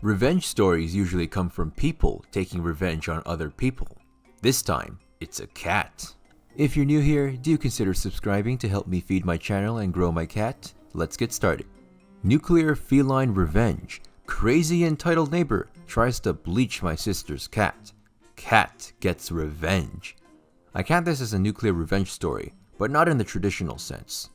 Revenge stories usually come from people taking revenge on other people. This time, it's a cat. If you're new here, do consider subscribing to help me feed my channel and grow my cat. Let's get started. Nuclear feline revenge. Crazy entitled neighbor tries to bleach my sister's cat. Cat gets revenge. I count this as a nuclear revenge story, but not in the traditional sense.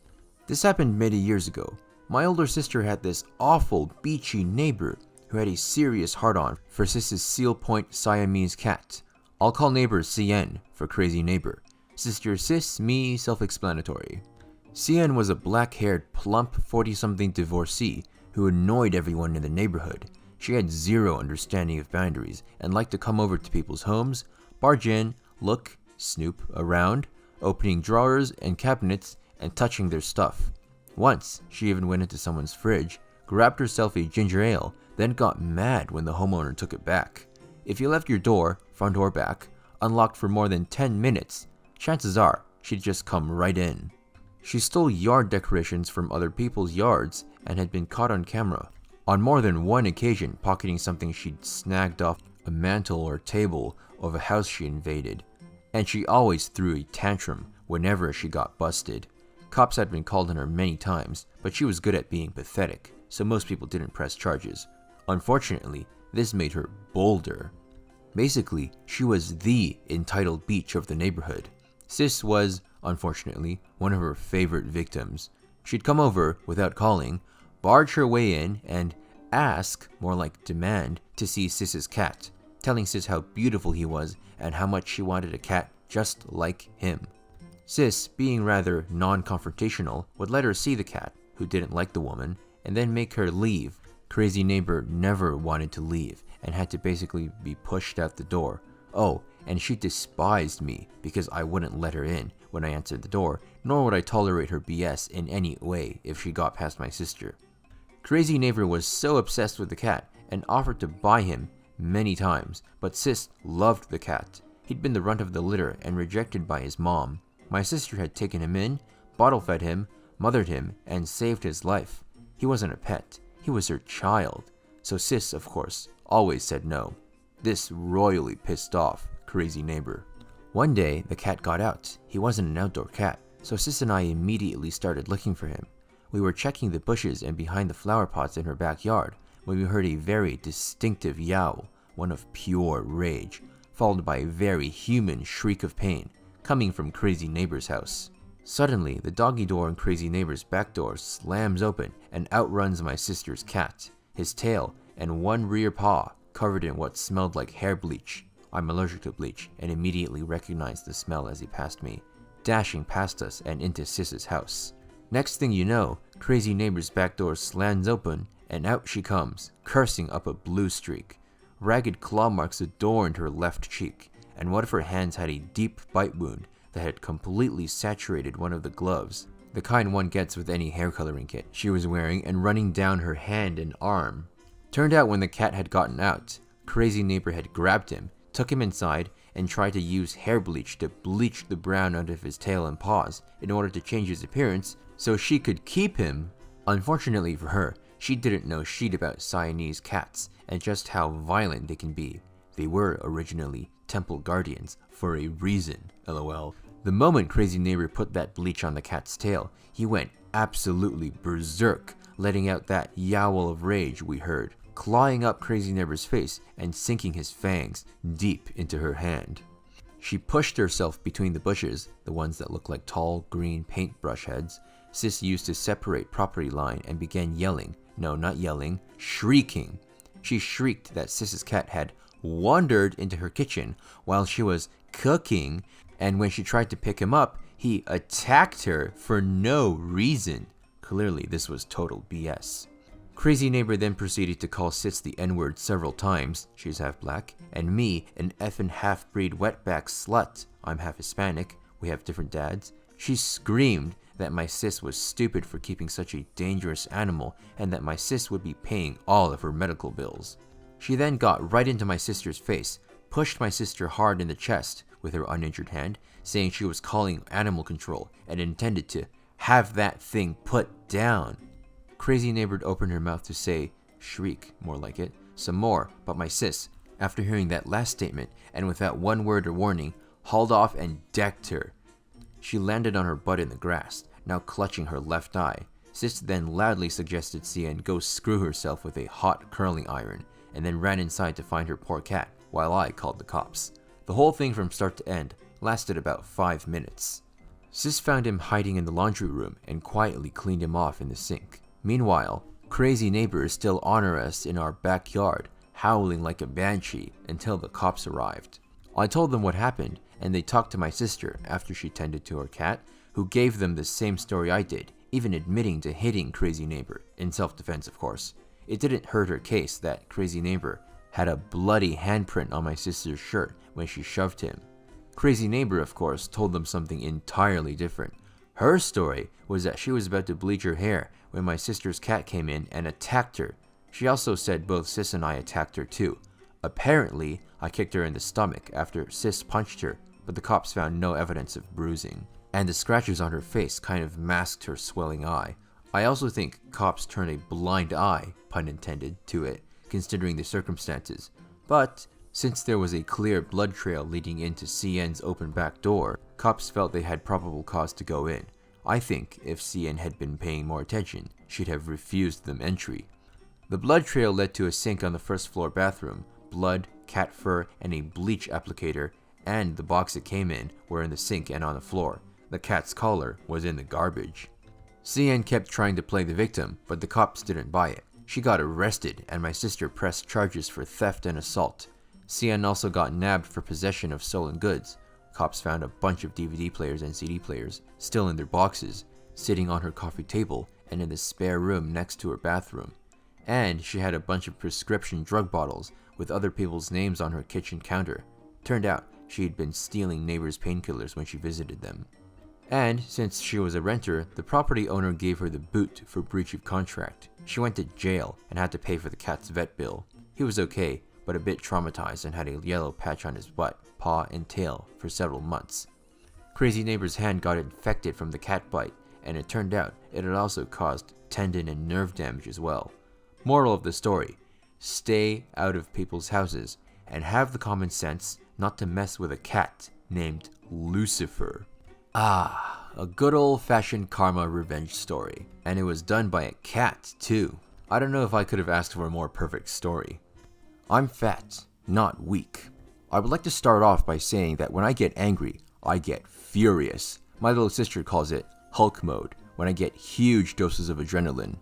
This happened many years ago. My older sister had this awful, beachy neighbor who had a serious hard-on for Sis's Seal Point Siamese cat. I'll call neighbor CN for crazy neighbor. Sister Sis, me, self-explanatory. CN was a black-haired, plump, 40-something divorcee who annoyed everyone in the neighborhood. She had zero understanding of boundaries and liked to come over to people's homes, barge in, look, snoop around, opening drawers and cabinets and touching their stuff. Once, she even went into someone's fridge, grabbed herself a ginger ale, then got mad when the homeowner took it back. If you left your door, front or back, unlocked for more than 10 minutes, chances are she'd just come right in. She stole yard decorations from other people's yards and had been caught on camera, on more than one occasion pocketing something she'd snagged off a mantle or table of a house she invaded. And she always threw a tantrum whenever she got busted. Cops had been called on her many times, but she was good at being pathetic, so most people didn't press charges. Unfortunately, this made her bolder. Basically, she was the entitled beach of the neighborhood. Sis was, unfortunately, one of her favorite victims. She'd come over without calling, barge her way in, and ask, more like demand, to see Sis's cat, telling Sis how beautiful he was and how much she wanted a cat just like him. Sis, being rather non-confrontational, would let her see the cat, who didn't like the woman, and then make her leave. Crazy neighbor never wanted to leave and had to basically be pushed out the door. Oh, and she despised me because I wouldn't let her in when I answered the door, nor would I tolerate her BS in any way if she got past my sister. Crazy neighbor was so obsessed with the cat and offered to buy him many times, but Sis loved the cat. He'd been the runt of the litter and rejected by his mom. My sister had taken him in, bottle-fed him, mothered him, and saved his life. He wasn't a pet, he was her child. So Sis, of course, always said no. This royally pissed off crazy neighbor. One day, the cat got out. He wasn't an outdoor cat, so Sis and I immediately started looking for him. We were checking the bushes and behind the flower pots in her backyard when we heard a very distinctive yowl, one of pure rage, followed by a very human shriek of pain, coming from crazy neighbor's house. Suddenly, the doggy door in crazy neighbor's back door slams open and outruns my sister's cat, his tail and one rear paw covered in what smelled like hair bleach. I'm allergic to bleach and immediately recognized the smell as he passed me, dashing past us and into Sis's house. Next thing you know, crazy neighbor's back door slams open and out she comes, cursing up a blue streak. Ragged claw marks adorned her left cheek, and one of her hands had a deep bite wound that had completely saturated one of the gloves, the kind one gets with any hair coloring kit, she was wearing and running down her hand and arm. Turned out when the cat had gotten out, crazy neighbor had grabbed him, took him inside, and tried to use hair bleach to bleach the brown out of his tail and paws in order to change his appearance so she could keep him. Unfortunately for her, she didn't know shit about Siamese cats and just how violent they can be. They were originally temple guardians for a reason, lol. The moment crazy neighbor put that bleach on the cat's tail, he went absolutely berserk, letting out that yowl of rage we heard, clawing up crazy neighbor's face and sinking his fangs deep into her hand. She pushed herself between the bushes, the ones that look like tall green paintbrush heads Sis used to separate property line, and began yelling. No, not yelling, shrieking. She shrieked that Sis's cat had wandered into her kitchen while she was cooking, and when she tried to pick him up, he attacked her for no reason. Clearly, this was total BS. Crazy neighbor then proceeded to call Sis the N-word several times, she's half black, and me an effing half-breed wetback slut, I'm half Hispanic, we have different dads. She screamed that my sis was stupid for keeping such a dangerous animal and that my sis would be paying all of her medical bills. She then got right into my sister's face, pushed my sister hard in the chest with her uninjured hand, saying she was calling animal control and intended to have that thing put down. Crazy neighbor opened her mouth to say, shriek, more like it, some more, but my sis, after hearing that last statement and without one word or warning, hauled off and decked her. She landed on her butt in the grass, now clutching her left eye. Sis then loudly suggested CN go screw herself with a hot curling iron, and then ran inside to find her poor cat, while I called the cops. The whole thing from start to end lasted about 5 minutes. Sis found him hiding in the laundry room and quietly cleaned him off in the sink. Meanwhile, crazy neighbor is still on us in our backyard, howling like a banshee until the cops arrived. I told them what happened, and they talked to my sister after she tended to her cat, who gave them the same story I did, even admitting to hitting crazy neighbor, in self-defense of course. It didn't hurt her case that crazy neighbor had a bloody handprint on my sister's shirt when she shoved him. Crazy neighbor, of course, told them something entirely different. Her story was that she was about to bleach her hair when my sister's cat came in and attacked her. She also said both Sis and I attacked her too. Apparently, I kicked her in the stomach after Sis punched her, but the cops found no evidence of bruising. And the scratches on her face kind of masked her swelling eye. I also think cops turn a blind eye, pun intended, to it, considering the circumstances. But since there was a clear blood trail leading into CN's open back door, cops felt they had probable cause to go in. I think if CN had been paying more attention, she'd have refused them entry. The blood trail led to a sink on the first floor bathroom. Blood, cat fur, and a bleach applicator, and the box it came in, were in the sink and on the floor. The cat's collar was in the garbage. CN kept trying to play the victim, but the cops didn't buy it. She got arrested, and my sister pressed charges for theft and assault. CN also got nabbed for possession of stolen goods. Cops found a bunch of DVD players and CD players, still in their boxes, sitting on her coffee table and in the spare room next to her bathroom. And she had a bunch of prescription drug bottles with other people's names on her kitchen counter. Turned out she had been stealing neighbors' painkillers when she visited them. And since she was a renter, the property owner gave her the boot for breach of contract. She went to jail and had to pay for the cat's vet bill. He was okay, but a bit traumatized and had a yellow patch on his butt, paw, and tail for several months. Crazy neighbor's hand got infected from the cat bite, and it turned out it had also caused tendon and nerve damage as well. Moral of the story: stay out of people's houses and have the common sense not to mess with a cat named Lucifer. Ah, a good old-fashioned karma revenge story. And it was done by a cat, too. I don't know if I could have asked for a more perfect story. I'm fat, not weak. I would like to start off by saying that when I get angry, I get furious. My little sister calls it Hulk mode, when I get huge doses of adrenaline.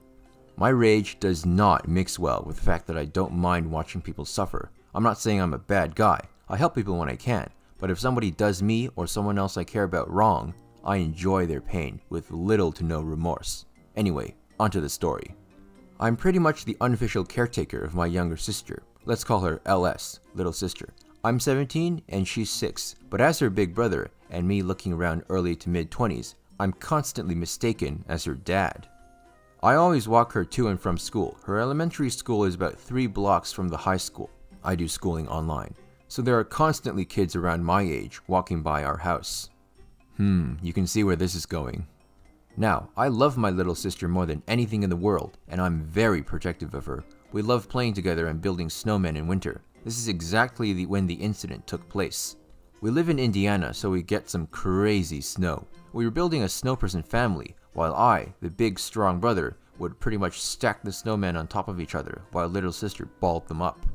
My rage does not mix well with the fact that I don't mind watching people suffer. I'm not saying I'm a bad guy. I help people when I can. But if somebody does me or someone else I care about wrong, I enjoy their pain with little to no remorse. Anyway, onto the story. I'm pretty much the unofficial caretaker of my younger sister. Let's call her LS, little sister. I'm 17 and she's 6, but as her big brother and me looking around early to mid-20s, I'm constantly mistaken as her dad. I always walk her to and from school. Her elementary school is about 3 blocks from the high school. I do schooling online. So there are constantly kids around my age walking by our house. You can see where this is going. Now, I love my little sister more than anything in the world, and I'm very protective of her. We love playing together and building snowmen in winter. This is exactly when the incident took place. We live in Indiana, so we get some crazy snow. We were building a snow-person family, while I, the big strong brother, would pretty much stack the snowmen on top of each other, while little sister balled them up.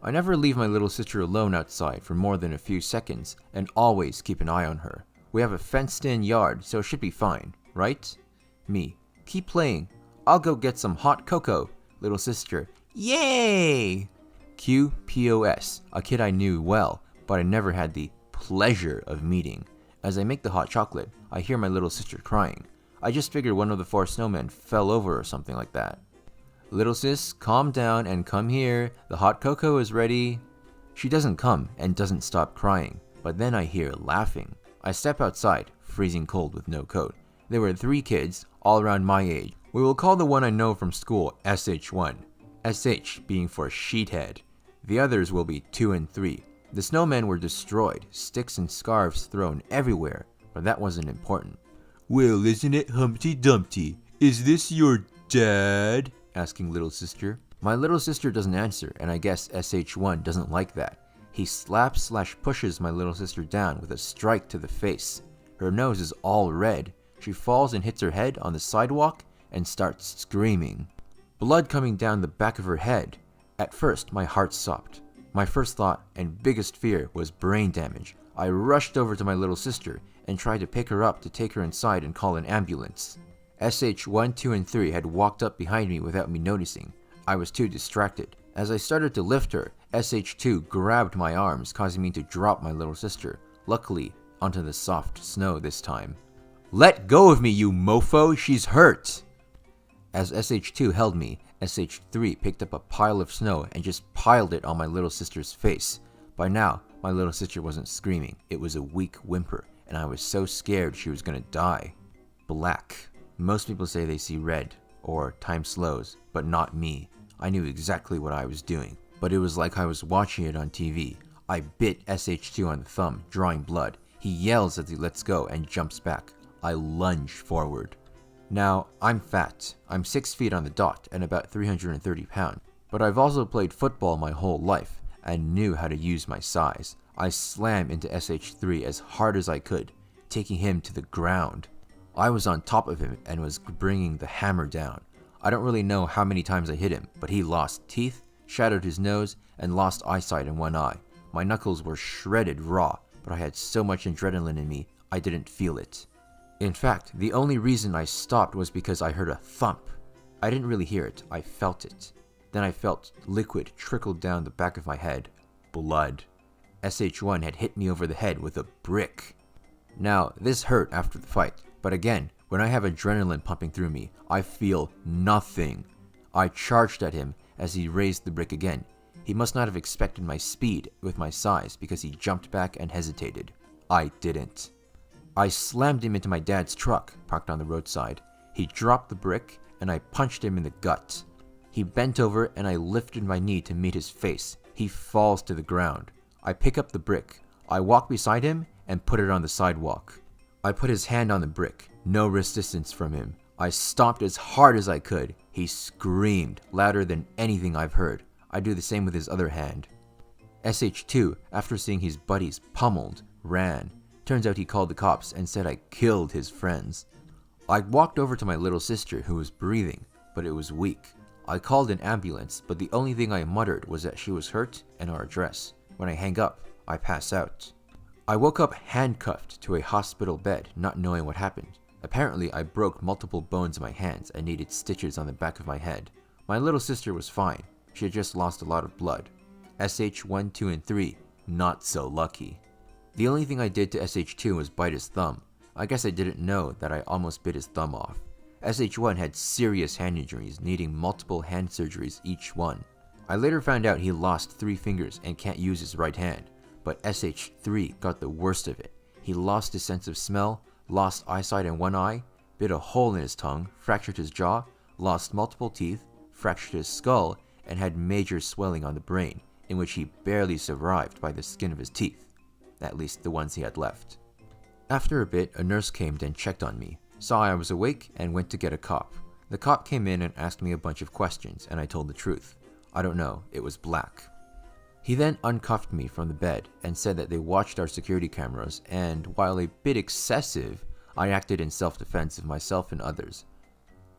I never leave my little sister alone outside for more than a few seconds, and always keep an eye on her. We have a fenced-in yard, so it should be fine, right? Me: keep playing. I'll go get some hot cocoa. Little sister: yay! QPOS, a kid I knew well, but I never had the pleasure of meeting. As I make the hot chocolate, I hear my little sister crying. I just figured one of the 4 snowmen fell over or something like that. Little sis, calm down and come here. The hot cocoa is ready. She doesn't come and doesn't stop crying, but then I hear laughing. I step outside, freezing cold with no coat. There were 3 kids, all around my age. We will call the one I know from school SH1. SH being for sheethead. The others will be 2 and 3. The snowmen were destroyed, sticks and scarves thrown everywhere, but that wasn't important. Well, isn't it Humpty Dumpty? Is this your dad? Asking little sister. My little sister doesn't answer, and I guess SH1 doesn't like that. He slaps/pushes my little sister down with a strike to the face. Her nose is all red. She falls and hits her head on the sidewalk and starts screaming. Blood coming down the back of her head. At first, my heart stopped. My first thought and biggest fear was brain damage. I rushed over to my little sister and tried to pick her up to take her inside and call an ambulance. SH1, 2, and 3 had walked up behind me without me noticing. I was too distracted. As I started to lift her, SH2 grabbed my arms, causing me to drop my little sister, luckily onto the soft snow this time. "Let go of me, you mofo! She's hurt!" As SH2 held me, SH3 picked up a pile of snow and just piled it on my little sister's face. By now, my little sister wasn't screaming. It was a weak whimper, and I was so scared she was gonna die. Black. Most people say they see red, or time slows, but not me. I knew exactly what I was doing, but it was like I was watching it on TV. I bit SH2 on the thumb, drawing blood. He yells as he lets go and jumps back. I lunge forward. Now, I'm fat. I'm 6 feet on the dot and about 330 pounds, but I've also played football my whole life and knew how to use my size. I slammed into SH3 as hard as I could, taking him to the ground. I was on top of him and was bringing the hammer down. I don't really know how many times I hit him, but he lost teeth, shattered his nose, and lost eyesight in one eye. My knuckles were shredded raw, but I had so much adrenaline in me, I didn't feel it. In fact, the only reason I stopped was because I heard a thump. I didn't really hear it, I felt it. Then I felt liquid trickle down the back of my head. Blood. SH1 had hit me over the head with a brick. Now, this hurt after the fight, but again, when I have adrenaline pumping through me, I feel nothing. I charged at him as he raised the brick again. He must not have expected my speed with my size because he jumped back and hesitated. I didn't. I slammed him into my dad's truck, parked on the roadside. He dropped the brick, and I punched him in the gut. He bent over, and I lifted my knee to meet his face. He falls to the ground. I pick up the brick. I walk beside him and put it on the sidewalk. I put his hand on the brick. No resistance from him. I stomped as hard as I could. He screamed, louder than anything I've heard. I do the same with his other hand. SH2, after seeing his buddies pummeled, ran. Turns out he called the cops and said I killed his friends. I walked over to my little sister who was breathing, but it was weak. I called an ambulance, but the only thing I muttered was that she was hurt and our address. When I hang up, I pass out. I woke up handcuffed to a hospital bed, not knowing what happened. Apparently, I broke multiple bones in my hands and needed stitches on the back of my head. My little sister was fine. She had just lost a lot of blood. SH1, 2, and 3, not so lucky. The only thing I did to SH2 was bite his thumb. I guess I didn't know that I almost bit his thumb off. SH1 had serious hand injuries, needing multiple hand surgeries each one. I later found out he lost 3 fingers and can't use his right hand, but SH3 got the worst of it. He lost his sense of smell, lost eyesight in one eye, bit a hole in his tongue, fractured his jaw, lost multiple teeth, fractured his skull, and had major swelling on the brain, in which he barely survived by the skin of his teeth, at least the ones he had left. After a bit, a nurse came and checked on me, saw I was awake, and went to get a cop. The cop came in and asked me a bunch of questions, and I told the truth. I don't know, it was black. He then uncuffed me from the bed and said that they watched our security cameras, and while a bit excessive, I acted in self-defense of myself and others.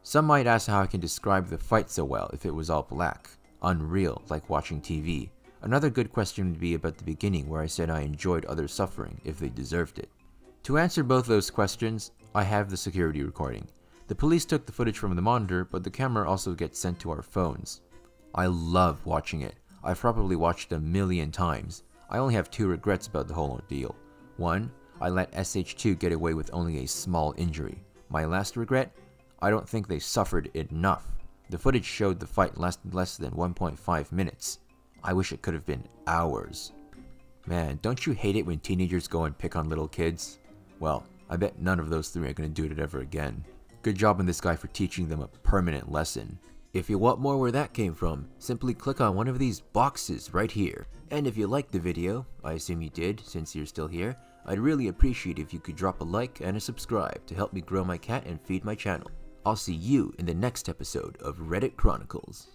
Some might ask how I can describe the fight so well if it was all black, unreal, like watching TV. Another good question would be about the beginning where I said I enjoyed others suffering if they deserved it. To answer both those questions, I have the security recording. The police took the footage from the monitor, but the camera also gets sent to our phones. I love watching it. I've probably watched it 1,000,000 times. I only have 2 regrets about the whole ordeal. 1, I let SH2 get away with only a small injury. My last regret? I don't think they suffered enough. The footage showed the fight lasted less than 1.5 minutes. I wish it could have been hours. Man, don't you hate it when teenagers go and pick on little kids? Well, I bet none of those 3 are going to do it ever again. Good job on this guy for teaching them a permanent lesson. If you want more where that came from, simply click on one of these boxes right here. And if you liked the video, I assume you did since you're still here, I'd really appreciate if you could drop a like and a subscribe to help me grow my cat and feed my channel. I'll see you in the next episode of Reddit Chronicles.